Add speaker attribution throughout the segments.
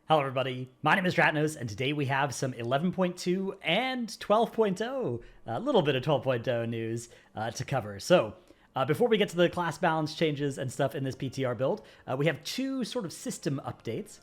Speaker 1: Hello everybody, my name is Dratnos, and today we have some 11.2 and 12.0, a little bit of 12.0 news to cover. So, before we get to the class balance changes and stuff in this PTR build, we have two sort of system updates.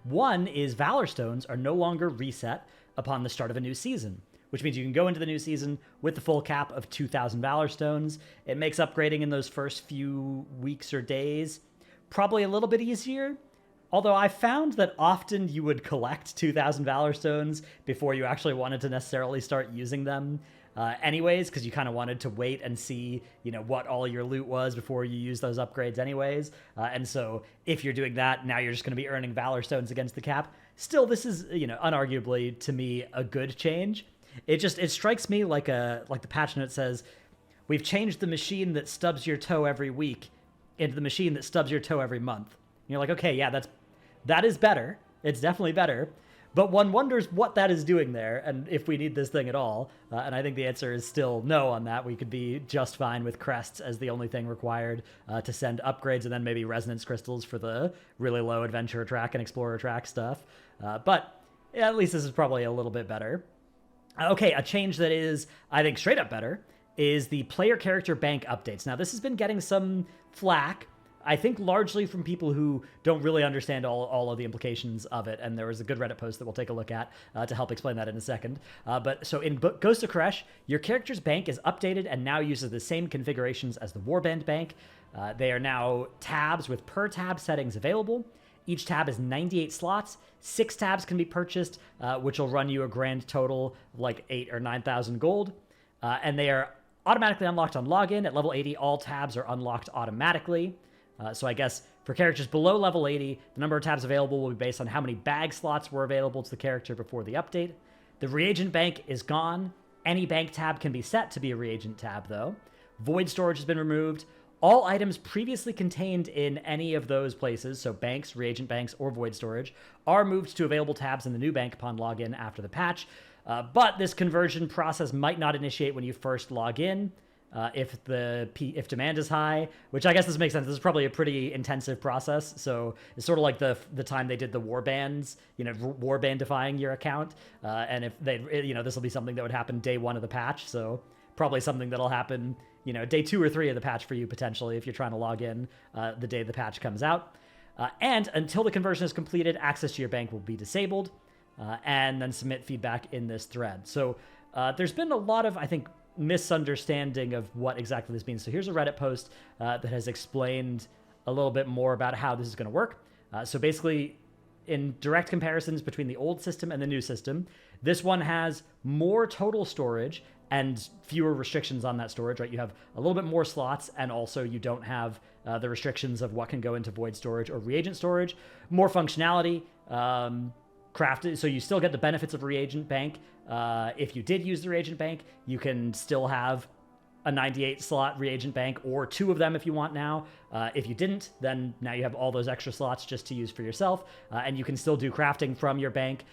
Speaker 1: One is Valorstones are no longer reset upon the start of a new season, which means you can go into the new season with the full cap of 2,000 Valorstones. It makes upgrading in those first few weeks or days probably a little bit easier. Although I found that often you would collect 2,000 Valorstones before you actually wanted to necessarily start using them anyways, because you kind of wanted to wait and see, what all your loot was before you use those upgrades anyways. And so if you're doing that, now you're just going to be earning Valorstones against the cap. Still, this is, unarguably, to me, a good change. It strikes me like the patch note says, we've changed the machine that stubs your toe every week into the machine that stubs your toe every month. And you're like, okay, yeah, that is better. It's definitely better. But one wonders what that is doing there and if we need this thing at all. And I think the answer is still no on that. We could be just fine with crests as the only thing required to send upgrades, and then maybe resonance crystals for the really low adventure track and explorer track stuff. But yeah, at least this is probably a little bit better. Okay, a change that is, I think, straight up better is the player character bank updates. Now, this has been getting some flack, I think largely from people who don't really understand all of the implications of it, and there was a good Reddit post that we'll take a look at to help explain that in a second. But so in Ghost of Koresh, your character's bank is updated and now uses the same configurations as the Warband bank. They are now tabs with per tab settings available. Each tab is 98 slots. 6 tabs can be purchased, which will run you a grand total of like 8,000 or 9,000 gold. And they are automatically unlocked on login. At level 80, all tabs are unlocked automatically. So I guess for characters below level 80, the number of tabs available will be based on how many bag slots were available to the character before the update. The reagent bank is gone. Any bank tab can be set to be a reagent tab, though. Void storage has been removed. All items previously contained in any of those places, so banks, reagent banks, or void storage, are moved to available tabs in the new bank upon login after the patch. But this conversion process might not initiate when you first log in. If demand is high, which I guess this makes sense. This is probably a pretty intensive process. So it's sort of like the time they did the warbands, warbandifying your account. And if this will be something that would happen day 1 of the patch. So probably something that'll happen, day 2 or 3 of the patch for you potentially if you're trying to log in the day the patch comes out. And until the conversion is completed, access to your bank will be disabled. And then submit feedback in this thread. So there's been a lot of, I think, misunderstanding of what exactly this means. So here's a Reddit post that has explained a little bit more about how this is going to work. So basically, in direct comparisons between the old system and the new system, this one has more total storage and fewer restrictions on that storage, right? You have a little bit more slots, and also you don't have the restrictions of what can go into void storage or reagent storage. More functionality, crafted, so you still get the benefits of reagent bank. If you did use the reagent bank, you can still have a 98 slot reagent bank, or 2 of them if you want now. If you didn't, then now you have all those extra slots just to use for yourself, and you can still do crafting from your bank.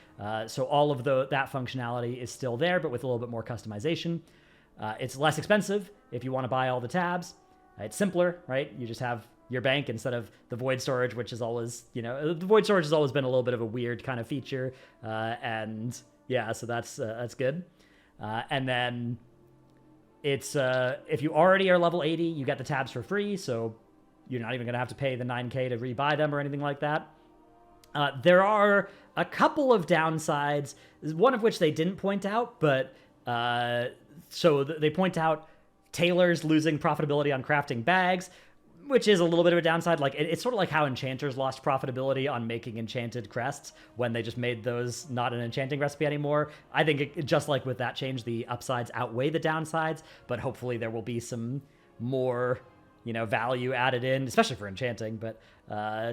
Speaker 1: So all of that functionality is still there, but with a little bit more customization. It's less expensive if you want to buy all the tabs. It's simpler, right? You just have your bank instead of the void storage, which is always, the void storage has always been a little bit of a weird kind of feature. And yeah, so that's good. And then it's, if you already are level 80, you get the tabs for free. So you're not even going to have to pay the 9K to rebuy them or anything like that. There are a couple of downsides, one of which they didn't point out, but so they point out tailors losing profitability on crafting bags, which is a little bit of a downside. Like it's sort of like how enchanters lost profitability on making enchanted crests when they just made those not an enchanting recipe anymore. I think just like with that change, the upsides outweigh the downsides, but hopefully there will be some more, value added in, especially for enchanting, but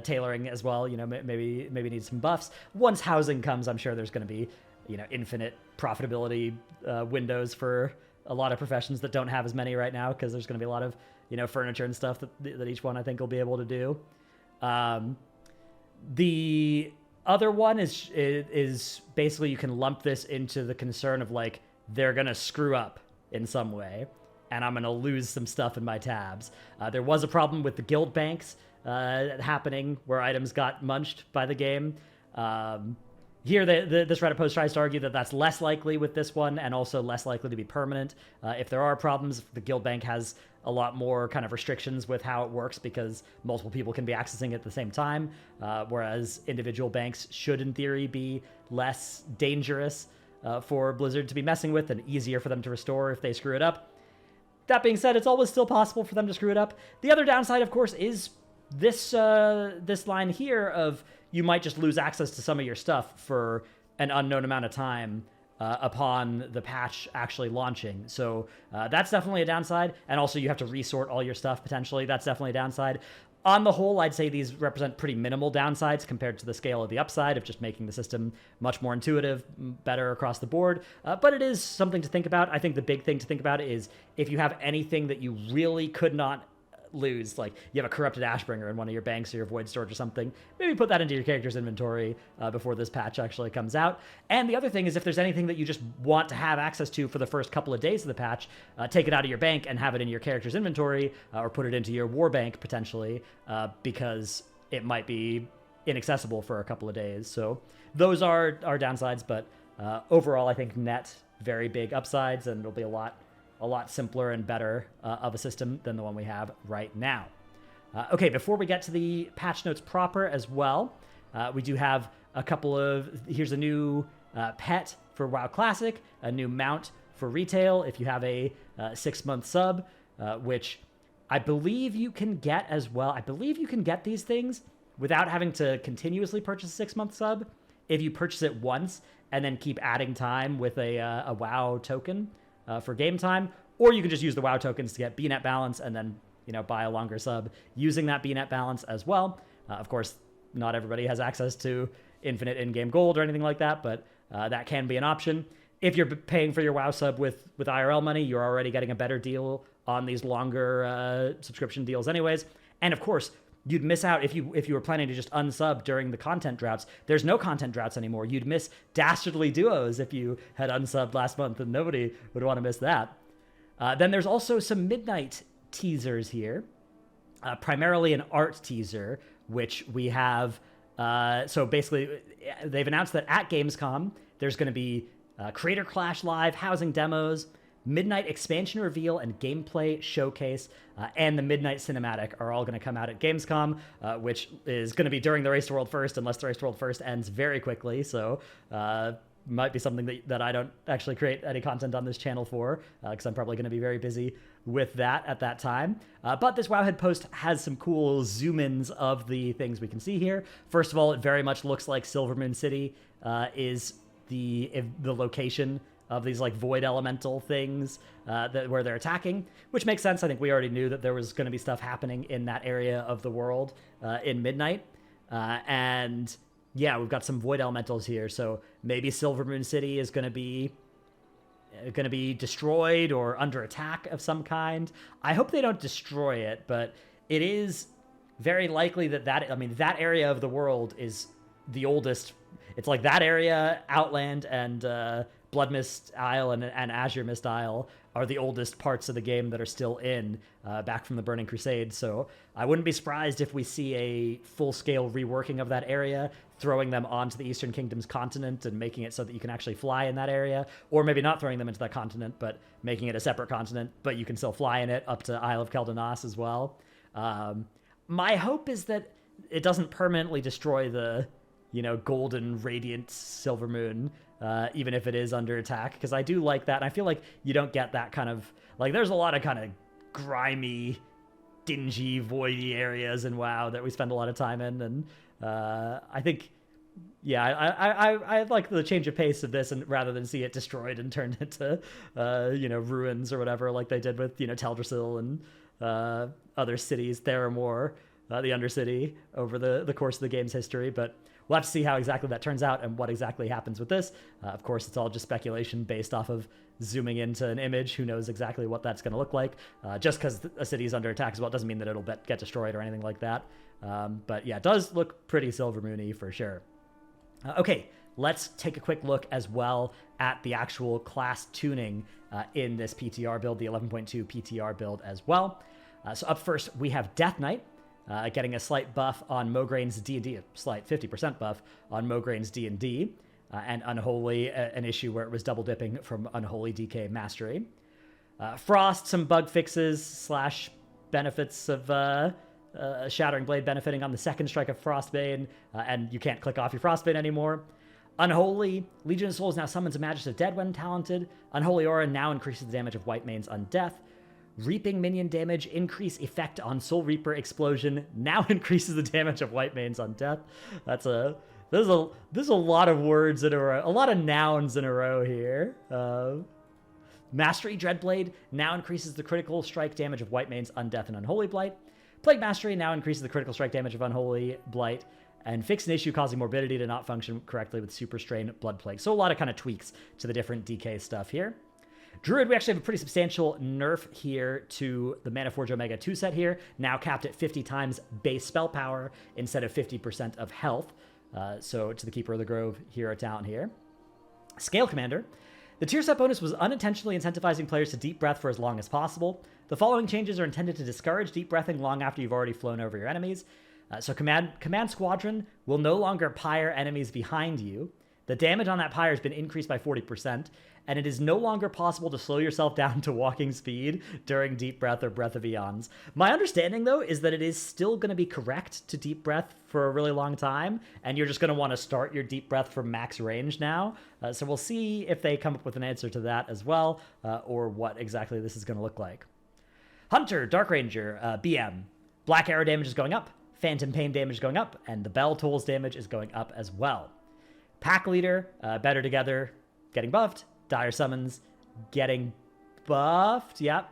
Speaker 1: tailoring as well, maybe need some buffs. Once housing comes, I'm sure there's going to be, infinite profitability windows for a lot of professions that don't have as many right now, because there's going to be a lot of furniture and stuff that each one I think will be able to do. The other one is basically you can lump this into the concern of like they're going to screw up in some way, and I'm going to lose some stuff in my tabs. There was a problem with the guild banks happening where items got munched by the game. Here, this Reddit post tries to argue that that's less likely with this one and also less likely to be permanent. If there are problems, the guild bank has a lot more kind of restrictions with how it works because multiple people can be accessing it at the same time, whereas individual banks should, in theory, be less dangerous for Blizzard to be messing with and easier for them to restore if they screw it up. That being said, it's always still possible for them to screw it up. The other downside, of course, is this line here of you might just lose access to some of your stuff for an unknown amount of time upon the patch actually launching. So that's definitely a downside. And also you have to resort all your stuff potentially. That's definitely a downside. On the whole, I'd say these represent pretty minimal downsides compared to the scale of the upside of just making the system much more intuitive, better across the board. But it is something to think about. I think the big thing to think about is if you have anything that you really could not lose, like you have a corrupted Ashbringer in one of your banks or your void storage or something, maybe put that into your character's inventory before this patch actually comes out. And the other thing is if there's anything that you just want to have access to for the first couple of days of the patch, take it out of your bank and have it in your character's inventory or put it into your war bank potentially because it might be inaccessible for a couple of days. So those are downsides, but overall I think net very big upsides, and it'll be a lot simpler and better of a system than the one we have right now. Okay, before we get to the patch notes proper as well, we do have a couple of... Here's a new pet for WoW Classic, a new mount for retail if you have a 6-month sub, which I believe you can get as well. I believe you can get these things without having to continuously purchase a 6-month sub if you purchase it once and then keep adding time with a WoW token for game time, or you can just use the WoW tokens to get BNet balance and then, buy a longer sub using that BNet balance as well. Of course, not everybody has access to infinite in-game gold or anything like that, but that can be an option. If you're paying for your WoW sub with IRL money, you're already getting a better deal on these longer subscription deals anyways. And of course, you'd miss out if you were planning to just unsub during the content droughts. There's no content droughts anymore. You'd miss Dastardly Duos if you had unsubbed last month, and nobody would want to miss that. Then there's also some midnight teasers here, primarily an art teaser, which we have. So basically, they've announced that at Gamescom, there's going to be Creator Clash Live, housing demos, Midnight expansion reveal and gameplay showcase, and the Midnight cinematic are all going to come out at Gamescom, which is going to be during the Race to World First, unless the Race to World First ends very quickly. So might be something that I don't actually create any content on this channel for, because I'm probably going to be very busy with that at that time. But this Wowhead post has some cool zoom-ins of the things we can see here. First of all, it very much looks like Silvermoon City is the location of these like void elemental things where they're attacking, which makes sense. I think we already knew that there was going to be stuff happening in that area of the world in Midnight. And yeah, we've got some void elementals here. So maybe Silvermoon City is going to be destroyed or under attack of some kind. I hope they don't destroy it, but it is very likely that area of the world is the oldest. It's like that area, Outland, and Bloodmist Isle and Azure Mist Isle are the oldest parts of the game that are still in, back from the Burning Crusade. So I wouldn't be surprised if we see a full-scale reworking of that area, throwing them onto the Eastern Kingdom's continent and making it so that you can actually fly in that area, or maybe not throwing them into that continent, but making it a separate continent, but you can still fly in it up to Isle of Keldanas as well. My hope is that it doesn't permanently destroy the golden radiant silver moon, even if it is under attack, because I do like that. And I feel like you don't get that kind of, like, there's a lot of kind of grimy, dingy, voidy areas in WoW that we spend a lot of time in, and I think, yeah, I like the change of pace of this, and rather than see it destroyed and turned into ruins or whatever, like they did with Teldrassil and other cities, Theramore, the Undercity, over the course of the game's history. But we'll have to see how exactly that turns out and what exactly happens with this. Of course, it's all just speculation based off of zooming into an image. Who knows exactly what that's going to look like? Just because a city is under attack as well doesn't mean that it'll get destroyed or anything like that. But yeah, it does look pretty Silver Moony for sure. Okay, let's take a quick look as well at the actual class tuning in this PTR build, the 11.2 PTR build as well. So up first, we have Death Knight. getting a slight buff on Mograin's D&D, a slight 50% buff on Mograin's D&D, and Unholy, an issue where it was double dipping from Unholy DK Mastery. Frost, some bug fixes slash benefits of Shattering Blade benefiting on the second strike of Frostbane, and you can't click off your Frostbane anymore. Unholy, Legion of Souls now summons a Magus of Dead when talented. Unholy Aura now increases the damage of Whitemane's Undeath. Reaping minion damage increase effect on Soul Reaper Explosion now increases the damage of Whitemane's Undeath. There's a lot of words in a row, a lot of nouns in a row here. Mastery Dreadblade now increases the critical strike damage of Whitemane's Undeath and Unholy Blight. Plague Mastery now increases the critical strike damage of Unholy Blight. And fix an issue causing morbidity to not function correctly with Super Strain Blood Plague. So a lot of kind of tweaks to the different DK stuff here. Druid, we actually have a pretty substantial nerf here to the Manaforge Omega 2 set here, now capped at 50 times base spell power instead of 50% of health. So to the Keeper of the Grove hero talent here. Scale Commander. The tier set bonus was unintentionally incentivizing players to deep breath for as long as possible. The following changes are intended to discourage deep breathing long after you've already flown over your enemies. So Command Squadron will no longer pyre enemies behind you. The damage on that pyre has been increased by 40%, and it is no longer possible to slow yourself down to walking speed during Deep Breath or Breath of Eons. My understanding, though, is that it is still going to be correct to Deep Breath for a really long time, and you're just going to want to start your Deep Breath from max range now. So we'll see if they come up with an answer to that as well, or what exactly this is going to look like. Hunter, Dark Ranger, BM. Black Arrow damage is going up. Phantom Pain damage is going up, and the Bell Tolls damage is going up as well. Pack Leader, Better Together, getting buffed. Dire Summons, getting buffed. Yep,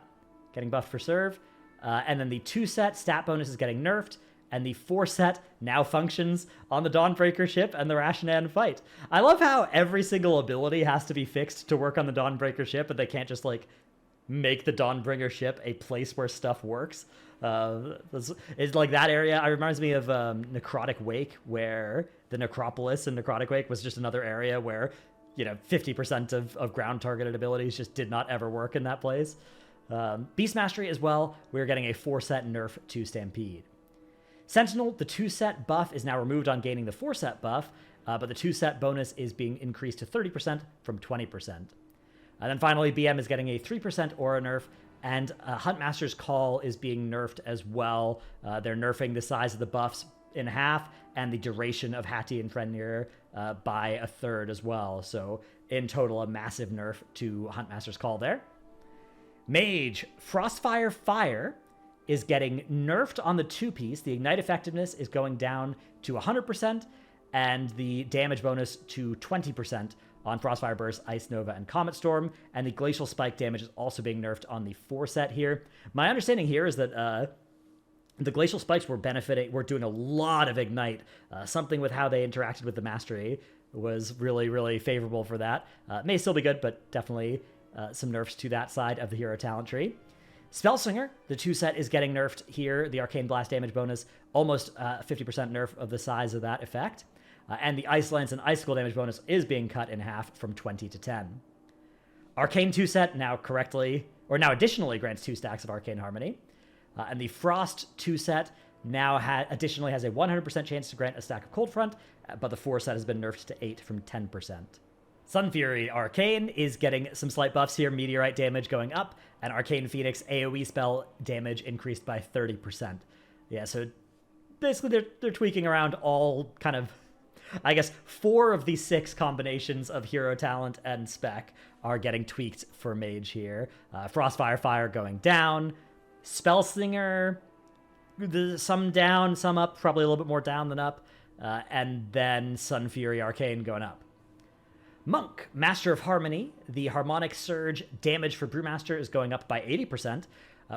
Speaker 1: getting buffed for serve. And then the 2-set stat bonus is getting nerfed, and the 4-set now functions on the Dawnbreaker ship and the Rashanan fight. I love how every single ability has to be fixed to work on the Dawnbreaker ship, and they can't just, like, make the Dawnbringer ship a place where stuff works. It's like that area. It reminds me of Necrotic Wake, where the Necropolis in Necrotic Wake was just another area where, 50% of ground targeted abilities just did not ever work in that place. Beast Mastery as well. We're getting a 4-set nerf to Stampede. Sentinel, the 2-set buff is now removed on gaining the 4-set buff, but the 2-set bonus is being increased to 30% from 20%. And then finally, BM is getting a 3% aura nerf, and Huntmaster's Call is being nerfed as well. They're nerfing the size of the buffs in half, and the duration of Hattie and Frenir by a third as well. So in total, a massive nerf to Huntmaster's Call there. Mage, Frostfire Fire is getting nerfed on the 2-piece. The Ignite effectiveness is going down to 100%, and the damage bonus to 20% on Frostfire Burst, Ice Nova, and Comet Storm, and the Glacial Spike damage is also being nerfed on the 4-set here. My understanding here is that the Glacial Spikes were doing a lot of Ignite. Something with how they interacted with the Mastery was really, really favorable for that. May still be good, but definitely some nerfs to that side of the hero talent tree. Spellslinger, the 2-set is getting nerfed here. The Arcane Blast damage bonus, almost 50% nerf of the size of that effect. And the Ice Lance and Icicle damage bonus is being cut in half from 20 to 10. Arcane 2-set now additionally grants 2 stacks of Arcane Harmony. And the Frost 2-set now additionally has a 100% chance to grant a stack of Cold Front, but the 4-set has been nerfed to 8 from 10%. Sun Fury Arcane is getting some slight buffs here, Meteorite damage going up, and Arcane Phoenix AoE spell damage increased by 30%. Yeah, so basically they're tweaking around all kind of, I guess 4 of the 6 combinations of hero talent and spec are getting tweaked for Mage here. Frostfire Fire going down. Spellslinger, some down, some up, probably a little bit more down than up. And then Sun Fury Arcane going up. Monk, Master of Harmony. The Harmonic Surge damage for Brewmaster is going up by 80%,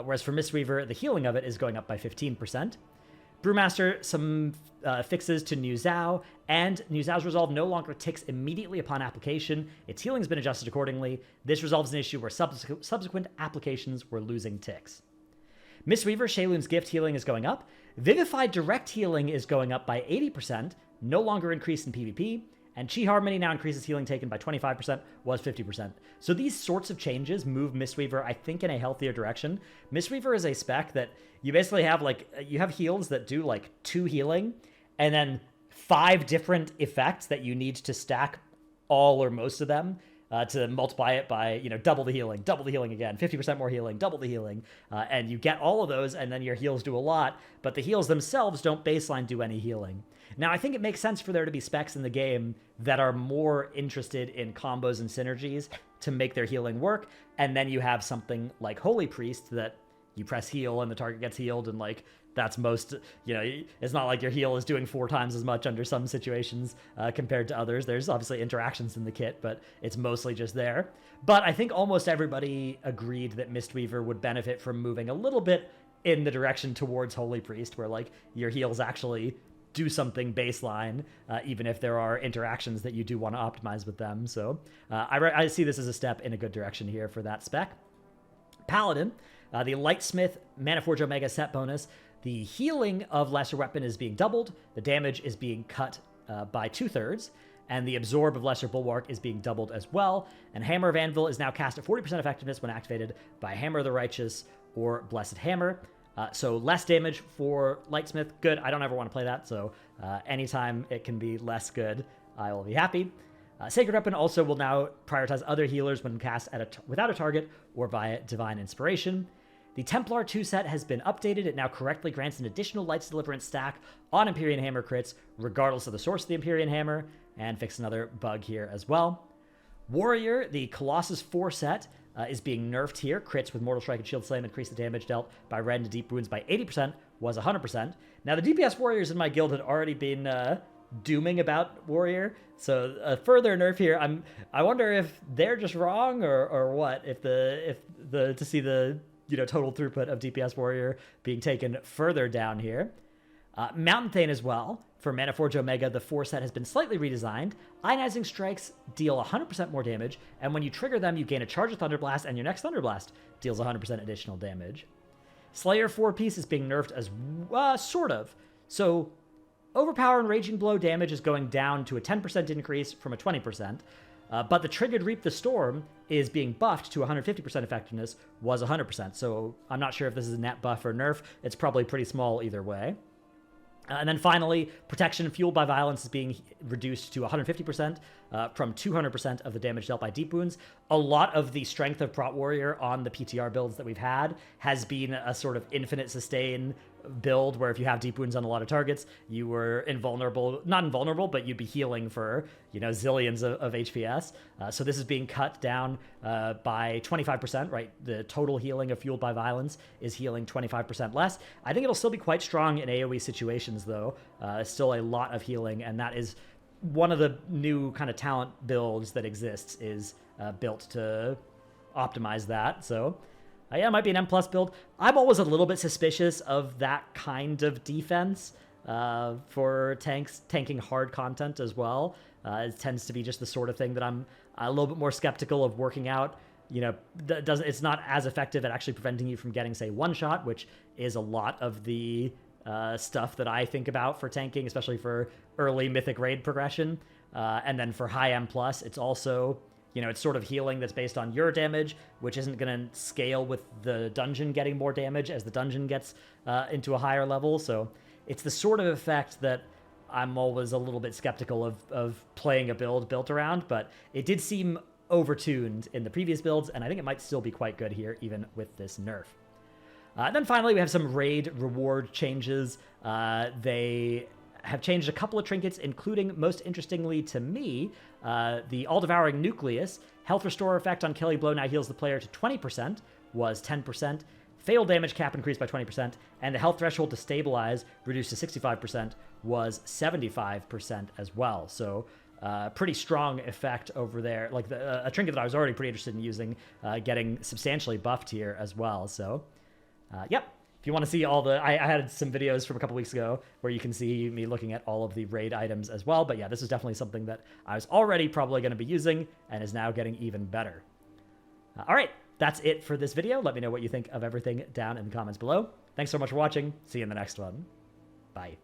Speaker 1: whereas for Mistweaver, the healing of it is going up by 15%. Brewmaster, some fixes to New Zhao, and New Zhao's resolve no longer ticks immediately upon application. Its healing has been adjusted accordingly. This resolves an issue where subsequent applications were losing ticks. Mistweaver, Shaylun's gift healing is going up. Vivified direct healing is going up by 80%, no longer increased in PvP, And Chi Harmony now increases healing taken by 25%, was 50%. So these sorts of changes move Mistweaver, I think, in a healthier direction. Mistweaver is a spec that you basically have, like, you have heals that do, like, 2 healing, and then 5 different effects that you need to stack all or most of them to multiply it by, you know, double the healing again, 50% more healing, double the healing, and you get all of those, and then your heals do a lot, but the heals themselves don't baseline do any healing. Now, I think it makes sense for there to be specs in the game that are more interested in combos and synergies to make their healing work, and then you have something like Holy Priest that you press heal and the target gets healed, and, like, that's most, you know, it's not like your heal is doing 4 times as much under some situations compared to others. There's obviously interactions in the kit, but it's mostly just there. But I think almost everybody agreed that Mistweaver would benefit from moving a little bit in the direction towards Holy Priest, where, like, your heals actually do something baseline, even if there are interactions that you do want to optimize with them. So I see this as a step in a good direction here for that spec. Paladin, the Lightsmith Manaforge Omega set bonus. The healing of Lesser Weapon is being doubled, the damage is being cut by 2/3, and the Absorb of Lesser Bulwark is being doubled as well, and Hammer of Anvil is now cast at 40% effectiveness when activated by Hammer of the Righteous or Blessed Hammer. So less damage for Lightsmith, good. I don't ever want to play that, so anytime it can be less good, I will be happy. Sacred Weapon also will now prioritize other healers when cast without a target or via Divine Inspiration. The Templar 2 set has been updated. It now correctly grants an additional Light's Deliverance stack on Empyrean Hammer crits, regardless of the source of the Empyrean Hammer, and fix another bug here as well. Warrior, the Colossus 4 set, is being nerfed here. Crits with Mortal Strike and Shield Slam increase the damage dealt by red and deep wounds by 80%, was 100%. Now, the DPS warriors in my guild had already been dooming about Warrior, so a further nerf here. I wonder if they're just wrong or what. If to see the, you know, total throughput of DPS Warrior being taken further down here. Mountain Thane as well. For Manaforge Omega, the 4 set has been slightly redesigned. Ionizing Strikes deal 100% more damage, and when you trigger them, you gain a charge of Thunder Blast, and your next Thunder Blast deals 100% additional damage. Slayer 4-piece is being nerfed as sort of. So Overpower and Raging Blow damage is going down to a 10% increase from a 20%, but the Triggered Reap the Storm is being buffed to 150% effectiveness, was 100%, so I'm not sure if this is a net buff or nerf. It's probably pretty small either way. And then finally, Protection Fueled by Violence is being reduced to 150% from 200% of the damage dealt by deep wounds. A lot of the strength of Prot Warrior on the PTR builds that we've had has been a sort of infinite sustain build where if you have deep wounds on a lot of targets, you were not invulnerable, but you'd be healing for, you know, zillions of HPS. So this is being cut down by 25%, right? The total healing of Fueled by Violence is healing 25% less. I think it'll still be quite strong in AoE situations, though. Still a lot of healing, and that is one of the new kind of talent builds that exists, is built to optimize that. So yeah, it might be an M+ build. I'm always a little bit suspicious of that kind of defense for tanking hard content as well. It tends to be just the sort of thing that I'm a little bit more skeptical of working out. You know, it's not as effective at actually preventing you from getting, say, one shot, which is a lot of the stuff that I think about for tanking, especially for early Mythic Raid progression. And then for high M+, it's also, you know, it's sort of healing that's based on your damage, which isn't going to scale with the dungeon getting more damage as the dungeon gets into a higher level. So it's the sort of effect that I'm always a little bit skeptical of playing a build built around, but it did seem overtuned in the previous builds, and I think it might still be quite good here, even with this nerf. Then finally, we have some raid reward changes. They have changed a couple of trinkets, including, most interestingly to me, the All-Devouring Nucleus. Health Restore effect on Kelly Blow now heals the player to 20%, was 10%. Fatal damage cap increased by 20%, and the health threshold to stabilize reduced to 65%, was 75% as well. So pretty strong effect over there. Like a trinket that I was already pretty interested in using, getting substantially buffed here as well. So yep. If you want to see all the, I had some videos from a couple weeks ago where you can see me looking at all of the raid items as well. But yeah, this is definitely something that I was already probably going to be using and is now getting even better. All right, that's it for this video. Let me know what you think of everything down in the comments below. Thanks so much for watching. See you in the next one. Bye.